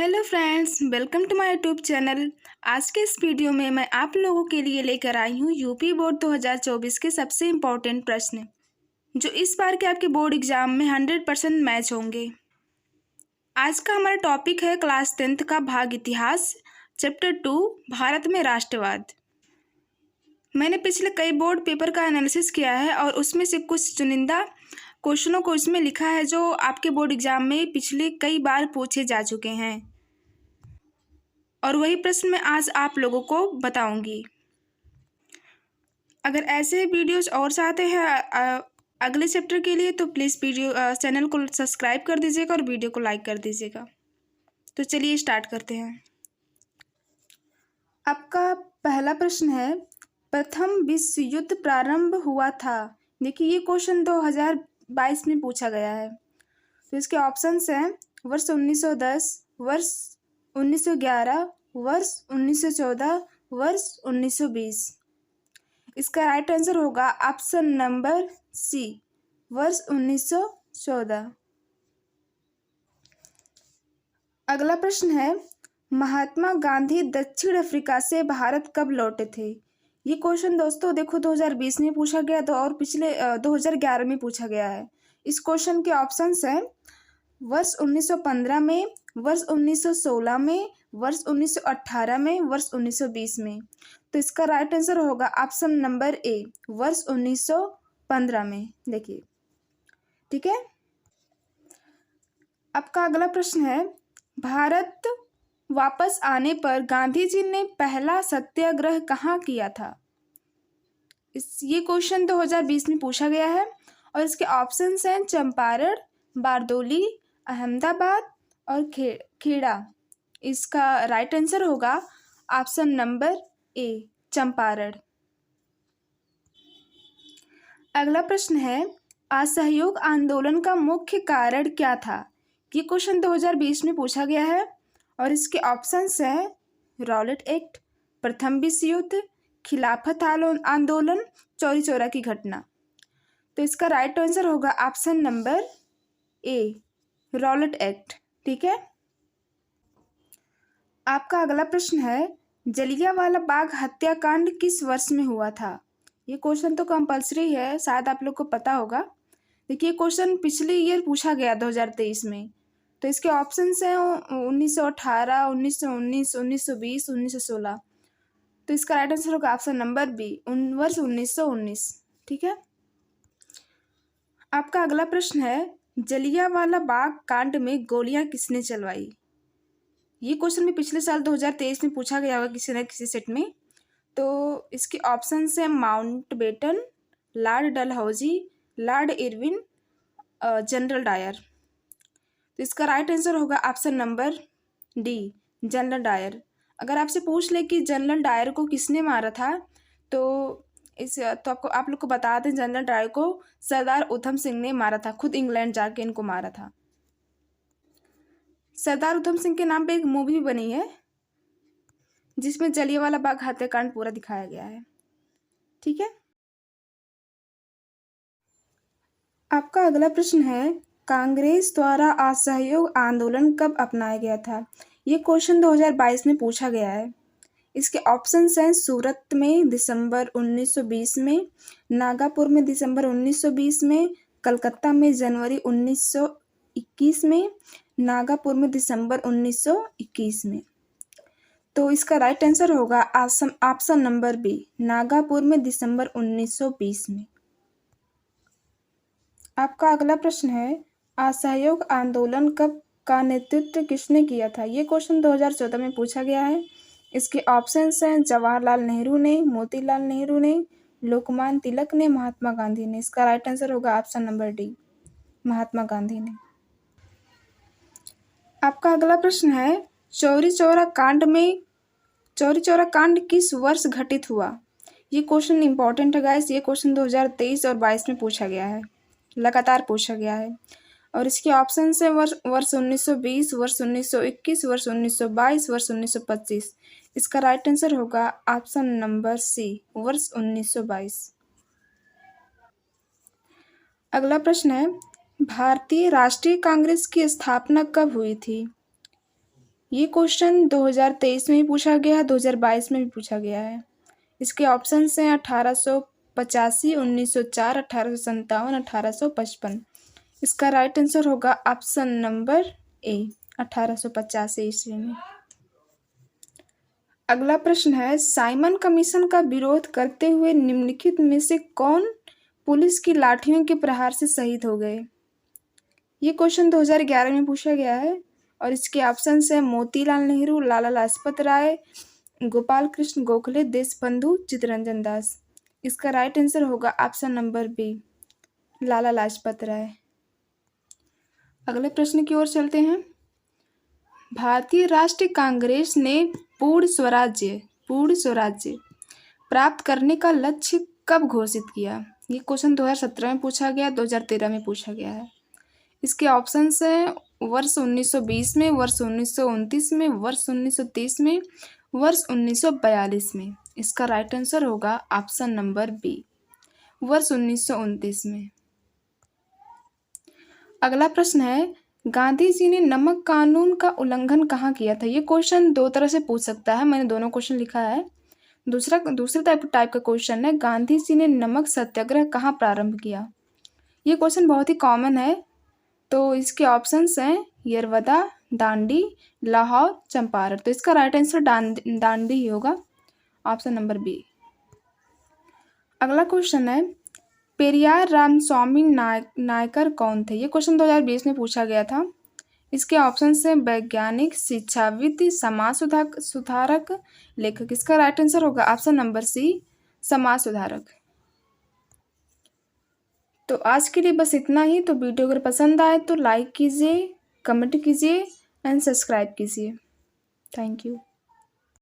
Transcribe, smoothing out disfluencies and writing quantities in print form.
Hello friends, welcome to my YouTube channel. आज के इस वीडियो में मैं आप लोगों के लिए लेकर आई हूँ यूपी बोर्ड 2024 के सबसे इम्पोर्टेंट प्रश्न जो इस बार के आपके बोर्ड एग्जाम में 100% मैच होंगे। आज का हमारा टॉपिक है क्लास 10th का भाग इतिहास, चैप्टर 2 भारत में राष्ट्रवाद। मैंने पिछले कई बोर्ड पेपर का एनालिसिस किया है और उसमें से कुछ चुनिंदा क्वेश्चनों को इसमें लिखा है जो आपके बोर्ड एग्जाम में पिछले कई बार पूछे जा चुके हैं और वही प्रश्न मैं आज आप लोगों को बताऊंगी। अगर ऐसे वीडियोस और चाहते हैं अगले चैप्टर के लिए तो प्लीज़ चैनल को सब्सक्राइब कर दीजिएगा और वीडियो को लाइक कर दीजिएगा। तो चलिए स्टार्ट करते हैं। आपका पहला प्रश्न है, प्रथम विश्व युद्ध प्रारंभ हुआ था। देखिए ये क्वेश्चन 2022 में पूछा गया है। तो इसके ऑप्शंस हैं वर्ष 1910, वर्ष 1911, वर्ष 1914, वर्ष 1920। इसका राइट आंसर होगा ऑप्शन नंबर सी, वर्ष 1914। अगला प्रश्न है, महात्मा गांधी दक्षिण अफ्रीका से भारत कब लौटे थे। ये क्वेश्चन दोस्तों देखो 2020 में पूछा गया था और पिछले 2011 में पूछा गया है। इस क्वेश्चन के ऑप्शंस हैं वर्ष 1915 में, वर्ष 1916 में, वर्ष 1918 में, वर्ष 1920 में। तो इसका राइट आंसर होगा ऑप्शन नंबर ए, वर्ष 1915 में। देखिए ठीक है। आपका अगला प्रश्न है, भारत वापस आने पर गांधी जी ने पहला सत्याग्रह कहाँ किया था। ये क्वेश्चन 2020 में पूछा गया है और इसके ऑप्शंस हैं चंपारण, बारदोली, अहमदाबाद और खेड़ा। इसका राइट आंसर होगा ऑप्शन नंबर ए, चंपारण। अगला प्रश्न है, असहयोग आंदोलन का मुख्य कारण क्या था। ये क्वेश्चन 2020 में पूछा गया है और इसके ऑप्शंस हैं रॉलेट एक्ट, प्रथम विश्व युद्ध, खिलाफत आंदोलन, चौरी चौरा की घटना। तो इसका राइट आंसर होगा option number A, Rowlatt act. ठीक है। आपका अगला प्रश्न है, जलियांवाला बाग हत्याकांड किस वर्ष में हुआ था। ये क्वेश्चन तो कंपलसरी है, शायद आप लोग को पता होगा। देखिए क्वेश्चन पिछले ईयर पूछा गया 2023 में। तो इसके ऑप्शंस हैं 1918, 1919, 1920, 1916। तो इसका राइट आंसर होगा ऑप्शन नंबर बी, वर्ष 1919। ठीक है। आपका अगला प्रश्न है, जलियांवाला बाग कांड में गोलियां किसने चलवाई। ये क्वेश्चन भी पिछले साल 2023 में पूछा गया होगा किसी न किसी सेट में। तो इसके ऑप्शंस हैं Mountbatten, Lord Dalhousie, Lord Irwin, General Dyer. तो इसका राइट आंसर होगा option number D, General Dyer. अगर आपसे पूछ ले कि जनरल डायर को किसने मारा था तो आप लोग को बता दें, जनरल डायर को सरदार उधम सिंह ने मारा था। खुद इंग्लैंड जाके इनको मारा था। सरदार उधम सिंह के नाम पे एक मूवी बनी है जिसमें जलियांवाला बाग हत्याकांड पूरा दिखाया गया है। ठीक है। आपका अगला प्रश्न है, कांग्रेस द्वारा असहयोग आंदोलन कब अपनाया गया था। ये क्वेश्चन 2022 में पूछा गया है। इसके ऑप्शंस हैं सूरत में दिसंबर 1920 में, नागपुर में दिसंबर 1920 में, कलकत्ता में जनवरी 1921 में, नागपुर में दिसंबर 1921 में। तो इसका राइट आंसर होगा ऑप्शन नंबर बी, नागपुर में दिसंबर 1920 में। आपका अगला प्रश्न है, असहयोग आंदोलन कब का नेतृत्व किसने किया था। ये क्वेश्चन 2014 में पूछा गया है। इसके ऑप्शंस हैं जवाहरलाल नेहरू ने, मोतीलाल नेहरू ने, लोकमान्य तिलक ने, महात्मा गांधी ने। इसका राइट आंसर होगा option number D, Mahatma Gandhi ने। आपका अगला प्रश्न है, चौरी चौरा कांड किस वर्ष घटित हुआ। ये क्वेश्चन इंपॉर्टेंट है गाइस। ये क्वेश्चन 2023 और 22 में पूछा गया है, लगातार पूछा गया है। और इसके ऑप्शन है वर्ष 1920, वर्ष 1921, वर्ष 1922, वर्ष 1925। इसका राइट आंसर होगा ऑप्शन नंबर सी, वर्ष 1922। अगला प्रश्न है, भारतीय राष्ट्रीय कांग्रेस की स्थापना कब हुई थी। ये क्वेश्चन 2023 में भी पूछा गया है, 2022 में भी पूछा गया है। इसके ऑप्शंस हैं 1885, 1904, 1857, 1855। इसका राइट आंसर होगा ऑप्शन नंबर ए, 1885 ईस्वी में। अगला प्रश्न है, साइमन कमीशन का विरोध करते हुए निम्नलिखित में से कौन पुलिस की लाठियों के प्रहार से शहीद हो गए? ये क्वेश्चन 2011 में पूछा गया है और इसके ऑप्शन है मोतीलाल नेहरू, लाला लाजपत राय, गोपाल कृष्ण गोखले, देशबंधु चित्तरंजन दास। इसका राइट आंसर होगा option number B, Lala Lajpat Rai. अगले प्रश्न की ओर चलते हैं। भारतीय राष्ट्रीय कांग्रेस ने पूर्ण स्वराज्य प्राप्त करने का लक्ष्य कब घोषित किया? ये क्वेश्चन 2017 में पूछा गया, 2013 में पूछा गया है। इसके ऑप्शंस हैं वर्ष 1920 में, वर्ष 1929 में, वर्ष 1930 में, वर्ष 1942 में। इसका राइट आंसर होगा ऑप्शन नंबर बी, वर्ष 1929 में। अगला प्रश्न है, गांधी जी ने नमक कानून का उल्लंघन कहाँ किया था? ये क्वेश्चन दो तरह से पूछ सकता है, मैंने दोनों क्वेश्चन लिखा है। दूसरे टाइप का क्वेश्चन है, गांधी जी ने नमक सत्याग्रह कहाँ प्रारंभ किया? ये क्वेश्चन बहुत ही कॉमन है, तो इसके ऑप्शंस हैं यरवदा, दांडी, लाहौर, चंपारण। तो इसका राइट आंसर दांडी ही होगा, ऑप्शन नंबर बी। अगला क्वेश्चन है, पेरियार रामस्वामी नायकर कौन थे? ये क्वेश्चन 2020 में पूछा गया था। इसके ऑप्शन हैं वैज्ञानिक, शिक्षाविद, समाज सुधारक, लेखक। इसका राइट आंसर होगा ऑप्शन नंबर सी, समाज सुधारक। तो आज के लिए बस इतना ही। तो वीडियो अगर पसंद आए तो लाइक कीजिए, कमेंट कीजिए एंड सब्सक्राइब कीजिए। Thank you.